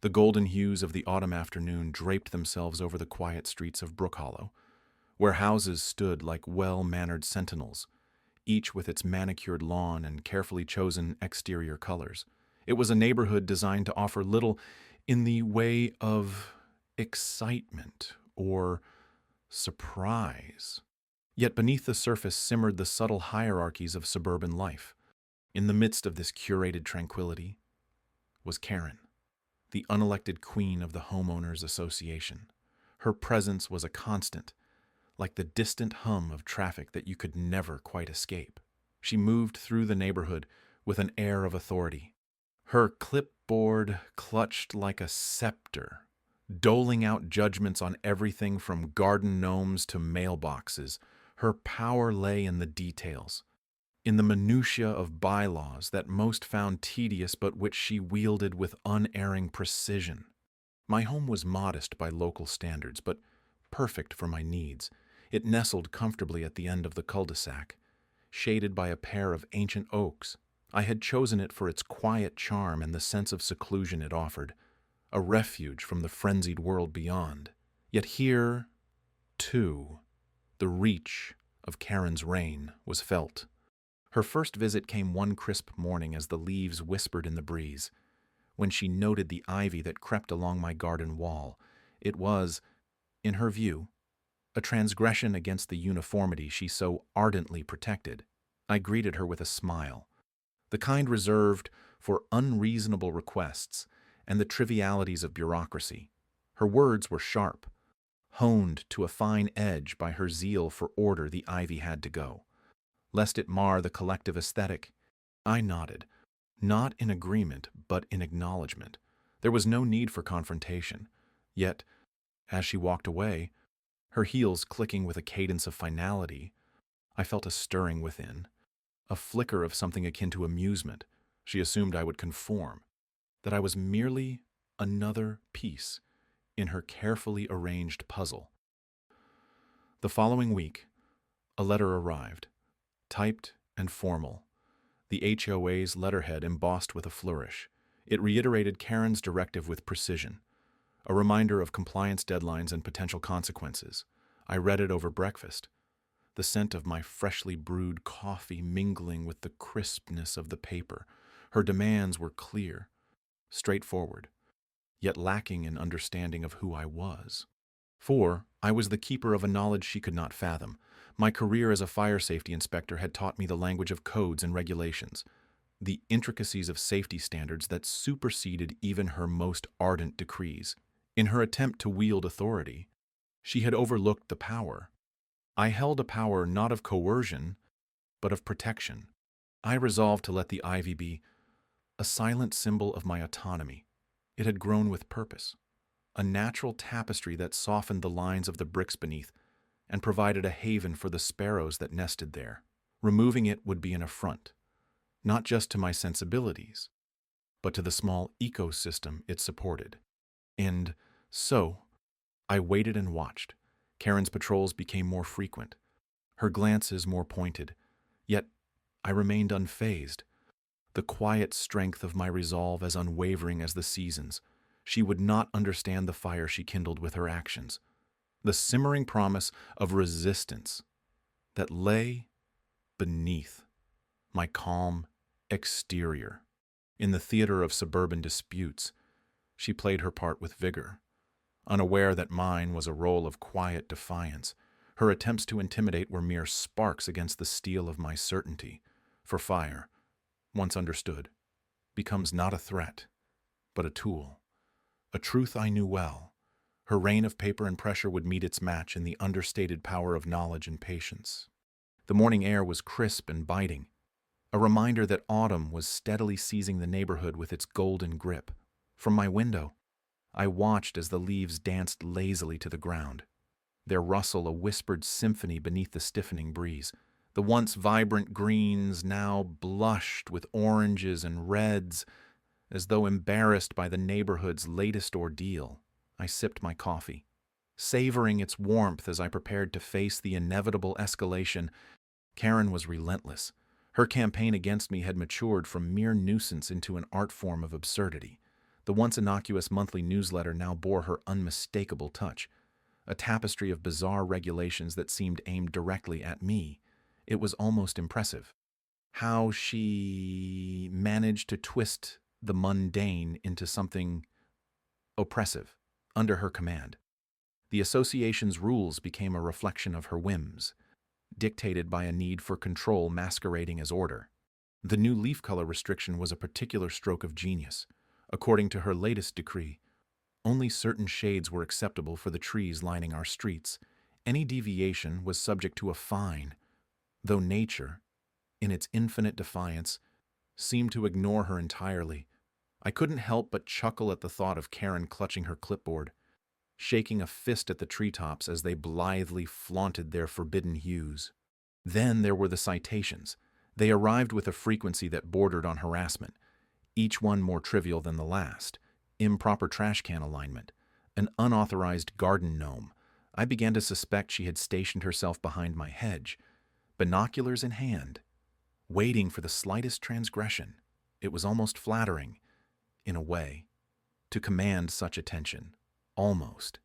The golden hues of the autumn afternoon draped themselves over the quiet streets of Brook Hollow, where houses stood like well-mannered sentinels, each with its manicured lawn and carefully chosen exterior colors. It was a neighborhood designed to offer little in the way of excitement or surprise. Yet beneath the surface simmered the subtle hierarchies of suburban life. In the midst of this curated tranquility was Karen, the unelected queen of the homeowners association. Her presence was a constant, like the distant hum of traffic that you could never quite escape. She moved through the neighborhood with an air of authority, her clipboard clutched like a scepter, doling out judgments on everything from garden gnomes to mailboxes. Her power lay in the details, in the minutiae of bylaws that most found tedious but which she wielded with unerring precision. My home was modest by local standards, but perfect for my needs. It nestled comfortably at the end of the cul-de-sac, shaded by a pair of ancient oaks. I had chosen it for its quiet charm and the sense of seclusion it offered, a refuge from the frenzied world beyond. Yet here, too, the reach of Karen's reign was felt. Her first visit came one crisp morning as the leaves whispered in the breeze. When she noted the ivy that crept along my garden wall, it was, in her view, a transgression against the uniformity she so ardently protected. I greeted her with a smile, the kind reserved for unreasonable requests and the trivialities of bureaucracy. Her words were sharp, honed to a fine edge by her zeal for order. The ivy had to go, lest it mar the collective aesthetic. I nodded, not in agreement, but in acknowledgement. There was no need for confrontation. Yet, as she walked away, her heels clicking with a cadence of finality, I felt a stirring within, a flicker of something akin to amusement. She assumed I would conform, that I was merely another piece in her carefully arranged puzzle. The following week, a letter arrived, typed and formal, the HOA's letterhead embossed with a flourish. It reiterated Karen's directive with precision, a reminder of compliance deadlines and potential consequences. I read it over breakfast, the scent of my freshly brewed coffee mingling with the crispness of the paper. Her demands were clear, straightforward, yet lacking in understanding of who I was. For I was the keeper of a knowledge she could not fathom. My career as a fire safety inspector had taught me the language of codes and regulations, the intricacies of safety standards that superseded even her most ardent decrees. In her attempt to wield authority, she had overlooked the power. I held a power not of coercion, but of protection. I resolved to let the ivy be a silent symbol of my autonomy. It had grown with purpose, a natural tapestry that softened the lines of the bricks beneath and provided a haven for the sparrows that nested there. Removing it would be an affront, not just to my sensibilities, but to the small ecosystem it supported. And so, I waited and watched. Karen's patrols became more frequent, her glances more pointed, yet I remained unfazed, the quiet strength of my resolve as unwavering as the seasons. She would not understand the fire she kindled with her actions, the simmering promise of resistance that lay beneath my calm exterior. In the theater of suburban disputes, she played her part with vigor, unaware that mine was a role of quiet defiance. Her attempts to intimidate were mere sparks against the steel of my certainty. For fire, once understood, becomes not a threat, but a tool. A truth I knew well. Her reign of paper and pressure would meet its match in the understated power of knowledge and patience. The morning air was crisp and biting, a reminder that autumn was steadily seizing the neighborhood with its golden grip. From my window, I watched as the leaves danced lazily to the ground, their rustle a whispered symphony beneath the stiffening breeze. The once vibrant greens now blushed with oranges and reds, as though embarrassed by the neighborhood's latest ordeal. I sipped my coffee, savoring its warmth as I prepared to face the inevitable escalation. Karen was relentless. Her campaign against me had matured from mere nuisance into an art form of absurdity. The once innocuous monthly newsletter now bore her unmistakable touch, a tapestry of bizarre regulations that seemed aimed directly at me. It was almost impressive how she managed to twist the mundane into something oppressive under her command. The association's rules became a reflection of her whims, dictated by a need for control masquerading as order. The new leaf color restriction was a particular stroke of genius. According to her latest decree, only certain shades were acceptable for the trees lining our streets. Any deviation was subject to a fine, though nature, in its infinite defiance, seemed to ignore her entirely. I couldn't help but chuckle at the thought of Karen clutching her clipboard, shaking a fist at the treetops as they blithely flaunted their forbidden hues. Then there were the citations. They arrived with a frequency that bordered on harassment, each one more trivial than the last. Improper trash can alignment, an unauthorized garden gnome. I began to suspect she had stationed herself behind my hedge, binoculars in hand, waiting for the slightest transgression. It was almost flattering, in a way, to command such attention. Almost.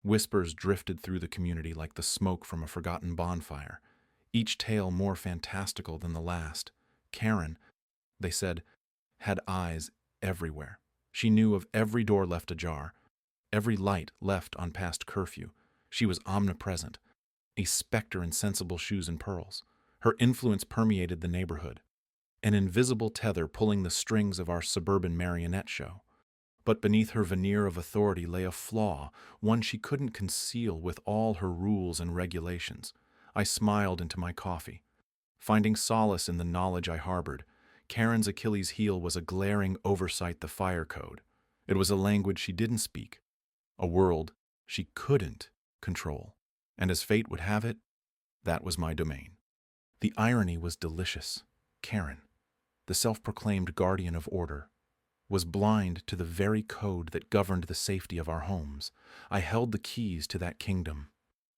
Whispers drifted through the community like the smoke from a forgotten bonfire, each tale more fantastical than the last. Karen, they said, had eyes everywhere. She knew of every door left ajar, every light left on past curfew. She was omnipresent, a specter in sensible shoes and pearls. Her influence permeated the neighborhood, an invisible tether pulling the strings of our suburban marionette show. But beneath her veneer of authority lay a flaw, one she couldn't conceal with all her rules and regulations. I smiled into my coffee, finding solace in the knowledge I harbored. Karen's Achilles' heel was a glaring oversight: the fire code. It was a language she didn't speak, a world she couldn't control. And as fate would have it, that was my domain. The irony was delicious. Karen, the self-proclaimed guardian of order, was blind to the very code that governed the safety of our homes. I held the keys to that kingdom,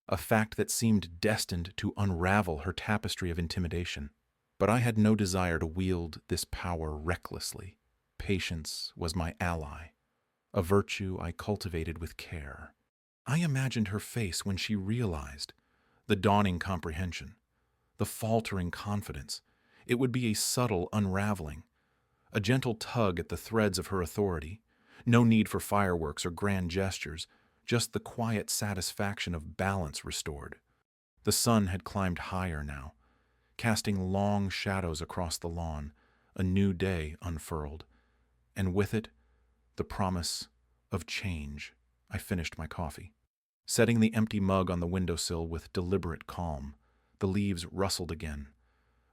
a fact that seemed destined to unravel her tapestry of intimidation. But I had no desire to wield this power recklessly. Patience was my ally, a virtue I cultivated with care. I imagined her face when she realized, the dawning comprehension, the faltering confidence. It would be a subtle unraveling, a gentle tug at the threads of her authority. No need for fireworks or grand gestures, just the quiet satisfaction of balance restored. The sun had climbed higher now, casting long shadows across the lawn. A new day unfurled, and with it, the promise of change. I finished my coffee, setting the empty mug on the windowsill with deliberate calm. The leaves rustled again,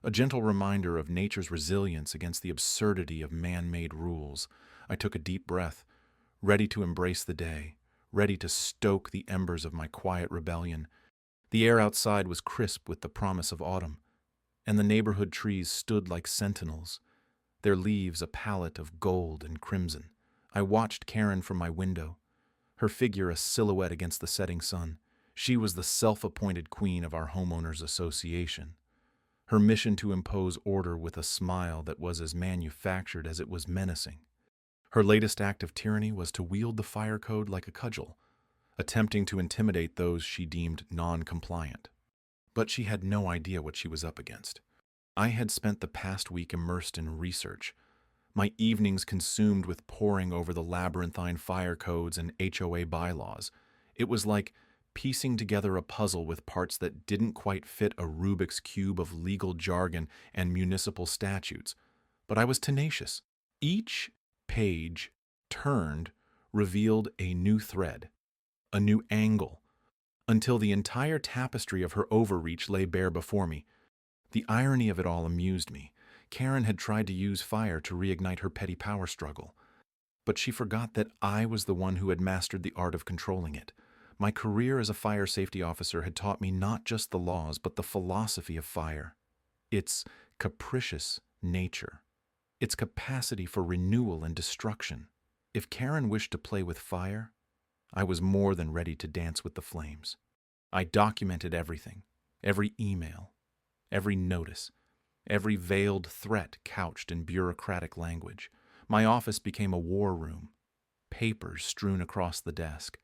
a gentle reminder of nature's resilience against the absurdity of man-made rules. I took a deep breath, ready to embrace the day, ready to stoke the embers of my quiet rebellion. The air outside was crisp with the promise of autumn, and the neighborhood trees stood like sentinels, their leaves a palette of gold and crimson. I watched Karen from my window, her figure a silhouette against the setting sun. She was the self-appointed queen of our homeowners association, her mission to impose order with a smile that was as manufactured as it was menacing. Her latest act of tyranny was to wield the fire code like a cudgel, attempting to intimidate those she deemed non-compliant. But she had no idea what she was up against. I had spent the past week immersed in research, my evenings consumed with poring over the labyrinthine fire codes and HOA bylaws. It was like piecing together a puzzle with parts that didn't quite fit a Rubik's Cube of legal jargon and municipal statutes. But I was tenacious. Each page turned revealed a new thread, a new angle, until the entire tapestry of her overreach lay bare before me. The irony of it all amused me. Karen had tried to use fire to reignite her petty power struggle, but she forgot that I was the one who had mastered the art of controlling it. My career as a fire safety officer had taught me not just the laws, but the philosophy of fire, its capricious nature, its capacity for renewal and destruction. If Karen wished to play with fire, I was more than ready to dance with the flames. I documented everything, every email, every notice, every veiled threat couched in bureaucratic language. My office became a war room, papers strewn across the desk,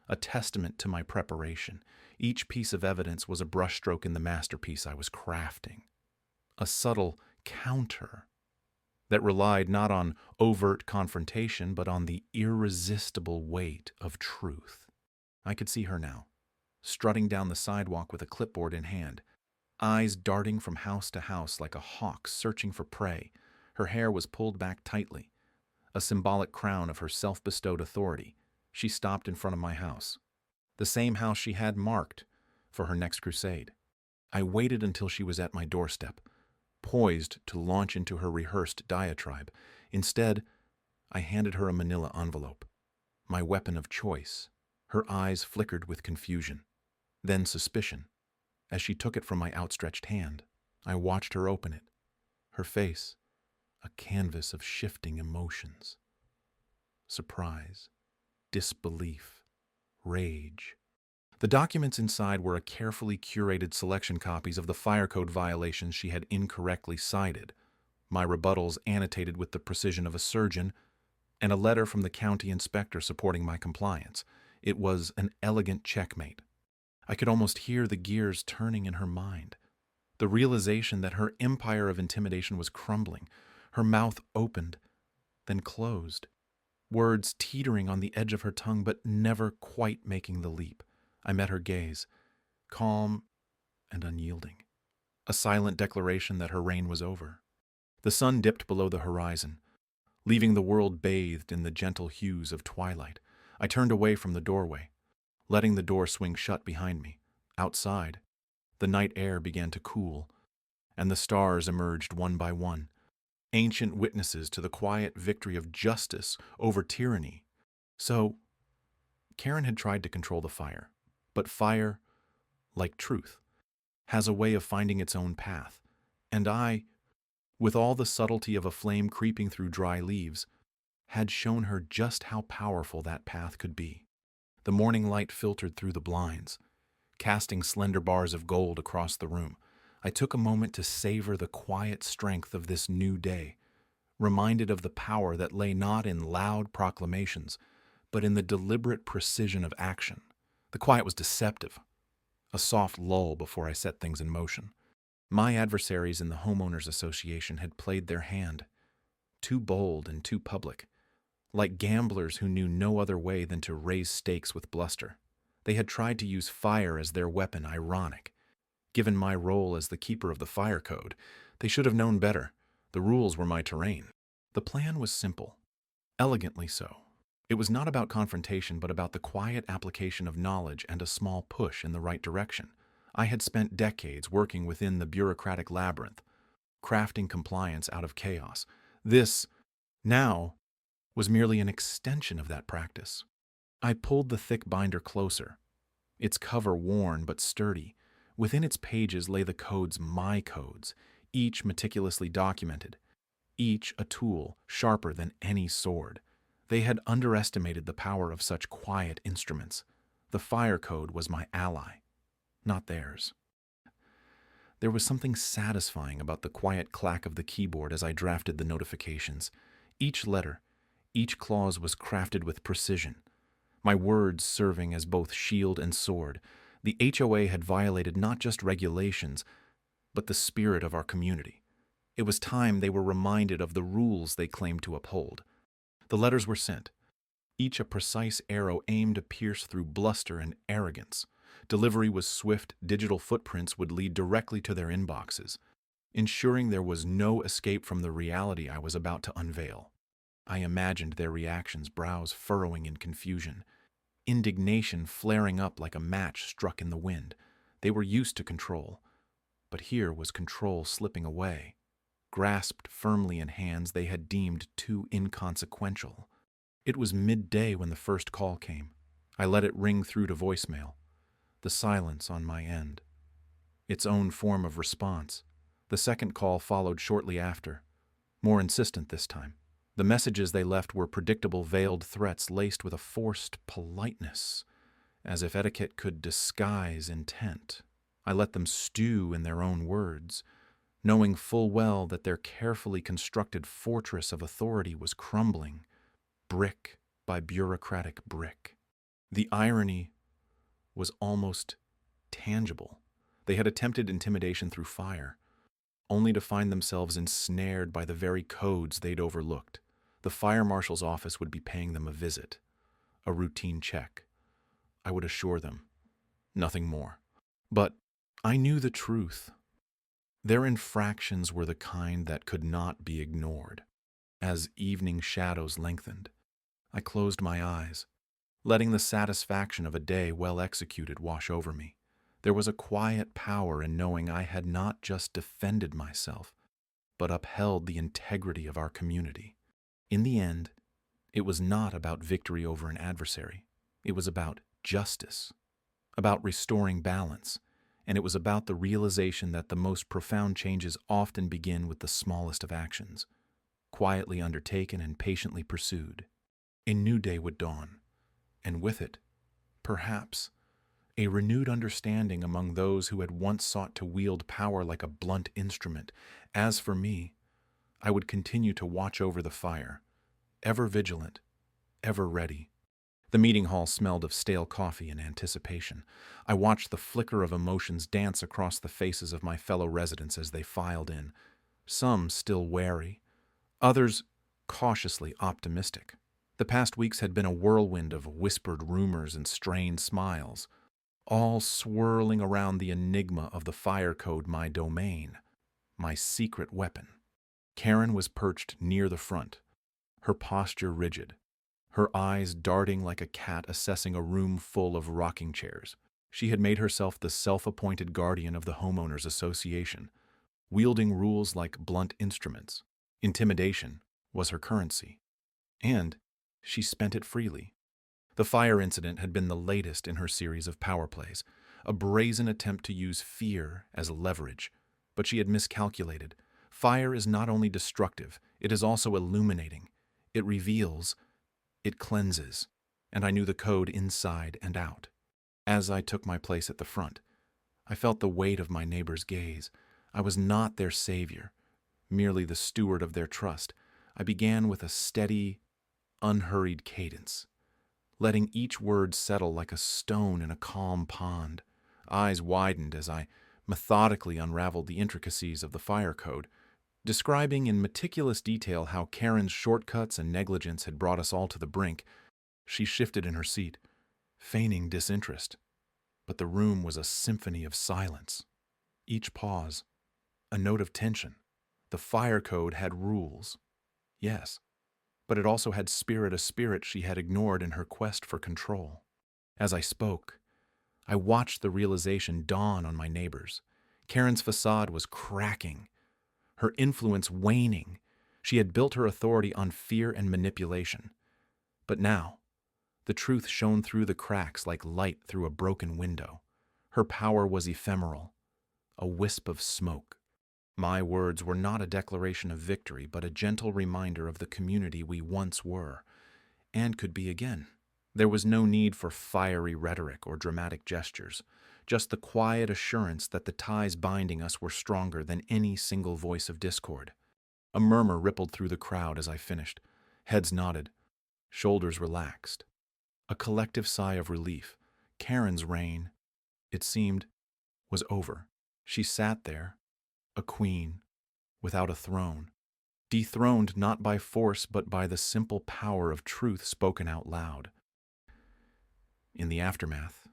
a testament to my preparation. Each piece of evidence was a brushstroke in the masterpiece I was crafting. A subtle counter that relied not on overt confrontation, but on the irresistible weight of truth. I could see her now, strutting down the sidewalk with a clipboard in hand, eyes darting from house to house like a hawk searching for prey. Her hair was pulled back tightly, a symbolic crown of her self-bestowed authority. She stopped in front of my house, the same house she had marked for her next crusade. I waited until she was at my doorstep, poised to launch into her rehearsed diatribe. Instead, I handed her a manila envelope, my weapon of choice. Her eyes flickered with confusion, then suspicion. As she took it from my outstretched hand, I watched her open it, her face a canvas of shifting emotions. Surprise, disbelief, rage. The documents inside were a carefully curated selection copies of the fire code violations she had incorrectly cited, my rebuttals annotated with the precision of a surgeon, and a letter from the county inspector supporting my compliance. It was an elegant checkmate. I could almost hear the gears turning in her mind, the realization that her empire of intimidation was crumbling. Her mouth opened, then closed, words teetering on the edge of her tongue but never quite making the leap. I met her gaze, calm and unyielding, a silent declaration that her reign was over. The sun dipped below the horizon, leaving the world bathed in the gentle hues of twilight. I turned away from the doorway, letting the door swing shut behind me. Outside, the night air began to cool, and the stars emerged one by one, ancient witnesses to the quiet victory of justice over tyranny. So, Karen had tried to control the fire, but fire, like truth, has a way of finding its own path, and I, with all the subtlety of a flame creeping through dry leaves, had shown her just how powerful that path could be. The morning light filtered through the blinds, casting slender bars of gold across the room. I took a moment to savor the quiet strength of this new day, reminded of the power that lay not in loud proclamations, but in the deliberate precision of action. The quiet was deceptive, a soft lull before I set things in motion. My adversaries in the homeowners association had played their hand, too bold and too public, like gamblers who knew no other way than to raise stakes with bluster. They had tried to use fire as their weapon, ironic. Given my role as the keeper of the fire code, they should have known better. The rules were my terrain. The plan was simple, elegantly so. It was not about confrontation, but about the quiet application of knowledge and a small push in the right direction. I had spent decades working within the bureaucratic labyrinth, crafting compliance out of chaos. This, now, was merely an extension of that practice. I pulled the thick binder closer, its cover worn but sturdy. Within its pages lay the codes, my codes, each meticulously documented, each a tool sharper than any sword. They had underestimated the power of such quiet instruments. The fire code was my ally, not theirs. There was something satisfying about the quiet clack of the keyboard as I drafted the notifications. Each letter, each clause was crafted with precision, my words serving as both shield and sword. The HOA had violated not just regulations, but the spirit of our community. It was time they were reminded of the rules they claimed to uphold. The letters were sent, each a precise arrow aimed to pierce through bluster and arrogance. Delivery was swift. Digital footprints would lead directly to their inboxes, ensuring there was no escape from the reality I was about to unveil. I imagined their reactions, brows furrowing in confusion, indignation flaring up like a match struck in the wind. They were used to control, but here was control slipping away, grasped firmly in hands they had deemed too inconsequential. It was midday when the first call came. I let it ring through to voicemail, the silence on my end, its own form of response. The second call followed shortly after, more insistent this time. The messages they left were predictable veiled threats laced with a forced politeness, as if etiquette could disguise intent. I let them stew in their own words, knowing full well that their carefully constructed fortress of authority was crumbling, brick by bureaucratic brick. The irony was almost tangible. They had attempted intimidation through fire, only to find themselves ensnared by the very codes they'd overlooked. The fire marshal's office would be paying them a visit, a routine check. I would assure them, nothing more. But I knew the truth. Their infractions were the kind that could not be ignored. As evening shadows lengthened, I closed my eyes, letting the satisfaction of a day well executed wash over me. There was a quiet power in knowing I had not just defended myself, but upheld the integrity of our community. In the end, it was not about victory over an adversary. It was about justice, about restoring balance, and it was about the realization that the most profound changes often begin with the smallest of actions, quietly undertaken and patiently pursued. A new day would dawn, and with it, perhaps, a renewed understanding among those who had once sought to wield power like a blunt instrument. As for me, I would continue to watch over the fire, ever vigilant, ever ready. The meeting hall smelled of stale coffee and anticipation. I watched the flicker of emotions dance across the faces of my fellow residents as they filed in, some still wary, others cautiously optimistic. The past weeks had been a whirlwind of whispered rumors and strained smiles, all swirling around the enigma of the fire code, my domain, my secret weapon. Karen was perched near the front, her posture rigid, her eyes darting like a cat assessing a room full of rocking chairs. She had made herself the self-appointed guardian of the homeowners association, wielding rules like blunt instruments. Intimidation was her currency, and she spent it freely. The fire incident had been the latest in her series of power plays, a brazen attempt to use fear as leverage. But she had miscalculated. Fire is not only destructive, it is also illuminating. It reveals, it cleanses, and I knew the code inside and out. As I took my place at the front, I felt the weight of my neighbor's gaze. I was not their savior, merely the steward of their trust. I began with a steady, unhurried cadence, letting each word settle like a stone in a calm pond. Eyes widened as I methodically unraveled the intricacies of the fire code, describing in meticulous detail how Karen's shortcuts and negligence had brought us all to the brink. She shifted in her seat, feigning disinterest, but the room was a symphony of silence. Each pause, a note of tension. The fire code had rules, yes, but it also had spirit, a spirit she had ignored in her quest for control. As I spoke, I watched the realization dawn on my neighbors. Karen's facade was cracking, her influence waning. She had built her authority on fear and manipulation. But now, the truth shone through the cracks like light through a broken window. Her power was ephemeral, a wisp of smoke. My words were not a declaration of victory, but a gentle reminder of the community we once were, and could be again. There was no need for fiery rhetoric or dramatic gestures, just the quiet assurance that the ties binding us were stronger than any single voice of discord. A murmur rippled through the crowd as I finished. Heads nodded, shoulders relaxed. A collective sigh of relief. Karen's reign, it seemed, was over. She sat there, a queen, without a throne, dethroned not by force but by the simple power of truth spoken out loud. In the aftermath,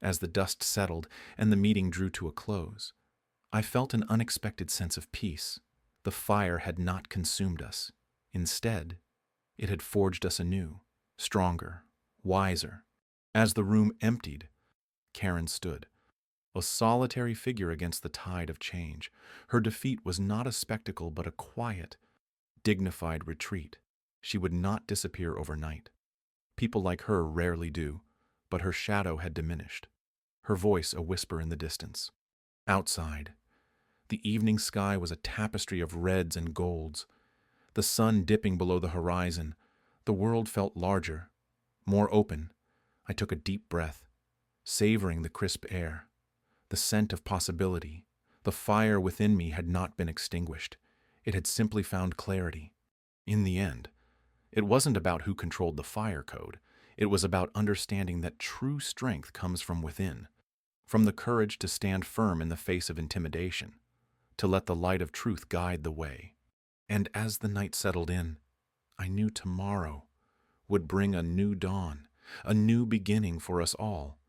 as the dust settled and the meeting drew to a close, I felt an unexpected sense of peace. The fire had not consumed us. Instead, it had forged us anew, stronger, wiser. As the room emptied, Karen stood, a solitary figure against the tide of change. Her defeat was not a spectacle but a quiet, dignified retreat. She would not disappear overnight. People like her rarely do, but her shadow had diminished, her voice a whisper in the distance. Outside, the evening sky was a tapestry of reds and golds. The sun dipping below the horizon, the world felt larger, more open. I took a deep breath, savoring the crisp air, the scent of possibility. The fire within me had not been extinguished. It had simply found clarity. In the end, It wasn't about who controlled the fire code. It was about understanding that true strength comes from within, from the courage to stand firm in the face of intimidation, to let the light of truth guide the way. And as the night settled in, I knew tomorrow would bring a new dawn, a new beginning for us all.